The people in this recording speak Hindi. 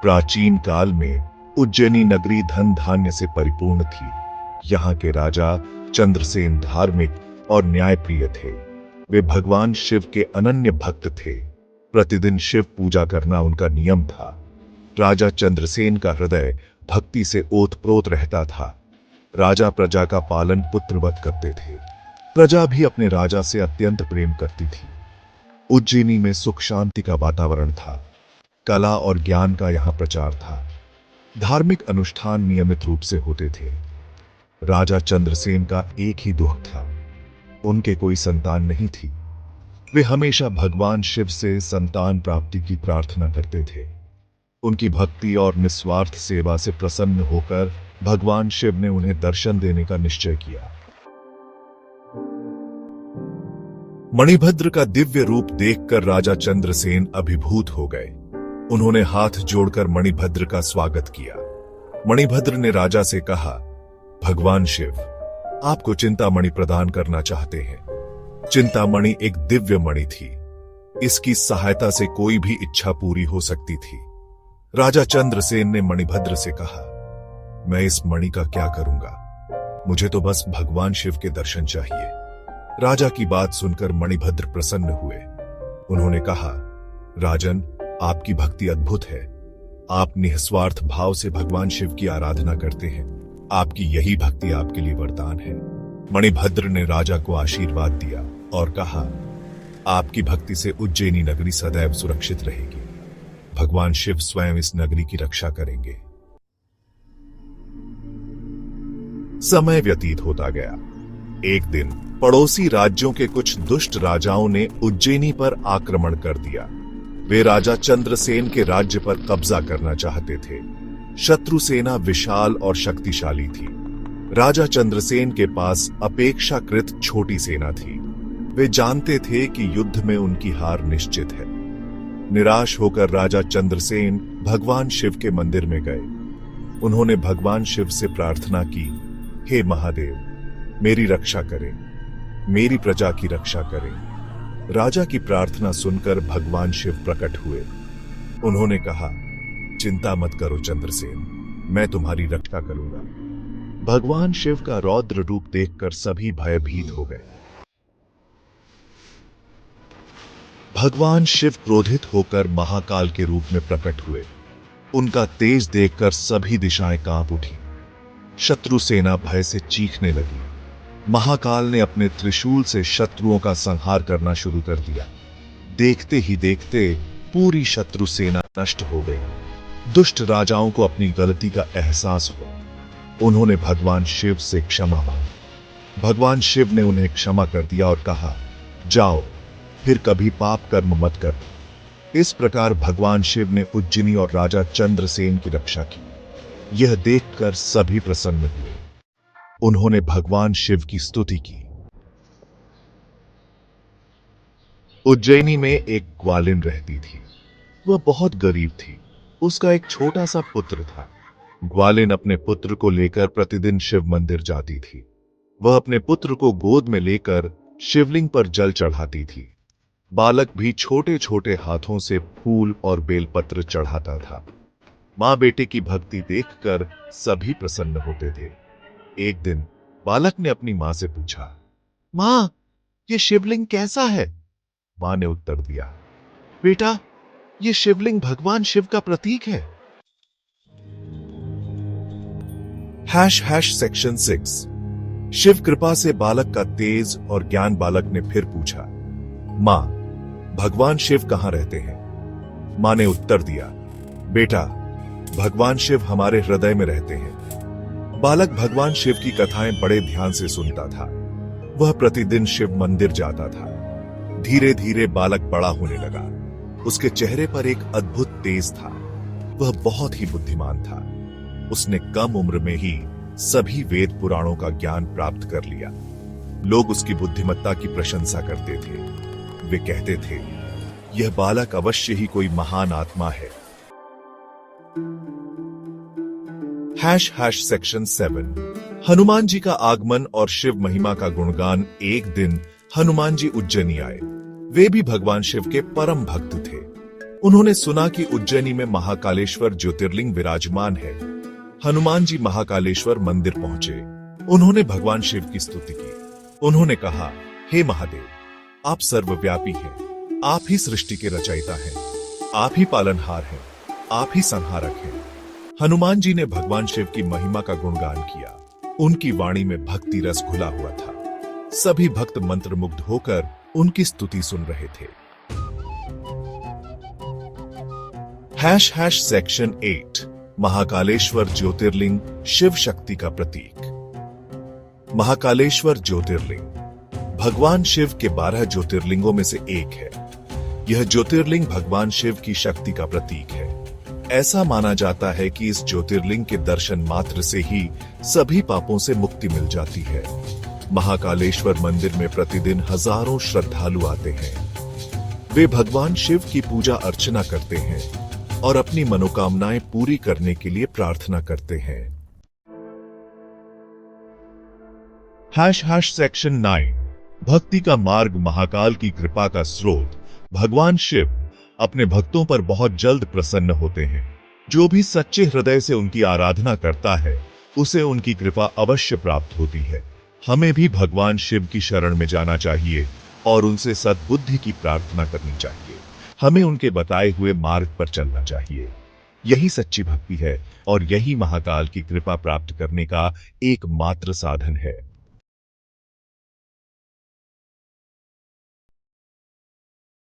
प्राचीन काल में उज्जैनी नगरी धन धान्य से परिपूर्ण थी। यहाँ के राजा चंद्रसेन धार्मिक और न्यायप्रिय थे। वे भगवान शिव के अनन्य भक्त थे। प्रतिदिन शिव पूजा करना उनका नियम था। राजा चंद्रसेन का हृदय भक्ति से ओतप्रोत रहता था। राजा प्रजा का पालन पुत्रवत करते थे। प्रजा भी अपने राजा से अत्यंत प्रेम करती थी। उज्जैनी में सुख शांति का वातावरण था। कला और ज्ञान का यहाँ प्रचार था। धार्मिक अनुष्ठान नियमित रूप से होते थे। राजा चंद्रसेन का एक ही दुख था, उनके कोई संतान नहीं थी। वे हमेशा भगवान शिव से संतान प्राप्ति की प्रार्थना करते थे। उनकी भक्ति और निस्वार्थ सेवा से प्रसन्न होकर भगवान शिव ने उन्हें दर्शन देने का निश्चय किया। मणिभद्र का दिव्य रूप देखकर राजा चंद्रसेन अभिभूत हो गए। उन्होंने हाथ जोड़कर मणिभद्र का स्वागत किया। मणिभद्र ने राजा से कहा, भगवान शिव आपको चिंतामणि प्रदान करना चाहते हैं। चिंतामणि एक दिव्य मणि थी। इसकी सहायता से कोई भी इच्छा पूरी हो सकती थी। राजा चंद्रसेन ने मणिभद्र से कहा, मैं इस मणि का क्या करूंगा? मुझे तो बस भगवान शिव के दर्शन चाहिए। राजा की बात सुनकर मणिभद्र प्रसन्न हुए। उन्होंने कहा, राजन आपकी भक्ति अद्भुत है। आप निस्वार्थ भाव से भगवान शिव की आराधना करते हैं। आपकी यही भक्ति आपके लिए वरदान है। मणिभद्र ने राजा को आशीर्वाद दिया और कहा, आपकी भक्ति से उज्जैनी नगरी सदैव सुरक्षित रहेगी। भगवान शिव स्वयं इस नगरी की रक्षा करेंगे। समय व्यतीत होता गया। एक दिन पड़ोसी राज्यों के कुछ दुष्ट राजाओं ने उज्जैनी पर आक्रमण कर दिया। वे राजा चंद्रसेन के राज्य पर कब्जा करना चाहते थे। शत्रु सेना विशाल और शक्तिशाली थी। राजा चंद्रसेन के पास अपेक्षाकृत छोटी सेना थी। वे जानते थे कि युद्ध में उनकी हार निश्चित है। निराश होकर राजा चंद्रसेन भगवान शिव के मंदिर में गए। उन्होंने भगवान शिव से प्रार्थना की, हे महादेव, मेरी रक्षा करें, मेरी प्रजा की रक्षा करें। राजा की प्रार्थना सुनकर भगवान शिव प्रकट हुए। उन्होंने कहा, चिंता मत करो चंद्रसेन, मैं तुम्हारी रक्षा करूंगा। भगवान शिव का रौद्र रूप देखकर सभी भयभीत हो गए। भगवान शिव क्रोधित होकर महाकाल के रूप में प्रकट हुए। उनका तेज देखकर सभी दिशाएं कांप उठी। शत्रु सेना भय से चीखने लगी। महाकाल ने अपने त्रिशूल से शत्रुओं का संहार करना शुरू कर दिया। देखते ही देखते पूरी शत्रु सेना नष्ट हो गई। दुष्ट राजाओं को अपनी गलती का एहसास हुआ। उन्होंने भगवान शिव से क्षमा मांगी। भगवान शिव ने उन्हें क्षमा कर दिया और कहा, जाओ, फिर कभी पाप कर्म मत कर। इस प्रकार भगवान शिव ने उज्जैनी और राजा चंद्रसेन की रक्षा की। यह देखकर सभी प्रसन्न हुए। उन्होंने भगवान शिव की स्तुति की। उज्जैनी में एक ग्वालिन रहती थी। वह बहुत गरीब थी। उसका एक छोटा सा पुत्र था। ग्वालिन अपने पुत्र को लेकर प्रतिदिन शिव मंदिर जाती थी। वह अपने पुत्र को गोद में लेकर शिवलिंग पर जल चढ़ाती थी। बालक भी छोटे छोटे हाथों से फूल और बेलपत्र चढ़ाता था। मां बेटे की भक्ति देखकर सभी प्रसन्न होते थे। एक दिन बालक ने अपनी मां से पूछा, मां, ये शिवलिंग कैसा है? मां ने उत्तर दिया, बेटा, ये शिवलिंग भगवान शिव का प्रतीक है। सेक्शन 6। शिव कृपा से बालक का तेज और ज्ञान बालक ने फिर पूछा, मां, भगवान शिव कहां रहते हैं? मां ने उत्तर दिया, बेटा, भगवान शिव हमारे हृदय में रहते हैं। बालक भगवान शिव की कथाएं बड़े ध्यान से सुनता था। वह प्रतिदिन शिव मंदिर जाता था। धीरे धीरे बालक बड़ा होने लगा। उसके चेहरे पर एक अद्भुत तेज था। वह बहुत ही बुद्धिमान था। उसने कम उम्र में ही सभी वेद पुराणों का ज्ञान प्राप्त कर लिया। लोग उसकी बुद्धिमत्ता की प्रशंसा करते थे। वे कहते थे, यह बालक अवश्य ही कोई महान आत्मा है। सेक्शन 7। हनुमान जी का आगमन और शिव महिमा का गुणगान। एक दिन हनुमान जी उज्जैनी आए। वे भी भगवान शिव के परम भक्त थे। उन्होंने सुना कि उज्जैनी में महाकालेश्वर ज्योतिर्लिंग विराजमान है। हनुमान जी महाकालेश्वर मंदिर पहुंचे। उन्होंने भगवान शिव की स्तुति की। उन्होंने कहा, हे महादेव, आप सर्वव्यापी हैं। आप ही सृष्टि के रचयिता हैं। आप ही पालनहार हैं। आप ही संहारक हैं। हनुमान जी ने भगवान शिव की महिमा का गुणगान किया। उनकी वाणी में भक्ति रस घुला हुआ था। सभी भक्त मंत्रमुग्ध होकर उनकी स्तुति सुन रहे थे। सेक्शन 8 महाकालेश्वर ज्योतिर्लिंग शिव शक्ति का प्रतीक। महाकालेश्वर ज्योतिर्लिंग भगवान शिव के 12 ज्योतिर्लिंगों में से एक है। यह ज्योतिर्लिंग भगवान शिव की शक्ति का प्रतीक है। ऐसा माना जाता है कि इस ज्योतिर्लिंग के दर्शन मात्र से ही सभी पापों से मुक्ति मिल जाती है। महाकालेश्वर मंदिर में प्रतिदिन हजारों श्रद्धालु आते हैं। वे भगवान शिव की पूजा अर्चना करते हैं और अपनी मनोकामनाएं पूरी करने के लिए प्रार्थना करते हैं। सेक्शन 9 भक्ति का मार्ग महाकाल की कृपा का स्रोत। भगवान शिव अपने भक्तों पर बहुत जल्द प्रसन्न होते हैं। जो भी सच्चे हृदय से उनकी आराधना करता है, उसे उनकी कृपा अवश्य प्राप्त होती है। हमें भी भगवान शिव की शरण में जाना चाहिए और उनसे सद्बुद्धि की प्रार्थना करनी चाहिए। हमें उनके बताए हुए मार्ग पर चलना चाहिए। यही सच्ची भक्ति है और यही महाकाल की कृपा प्राप्त करने का एकमात्र साधन है।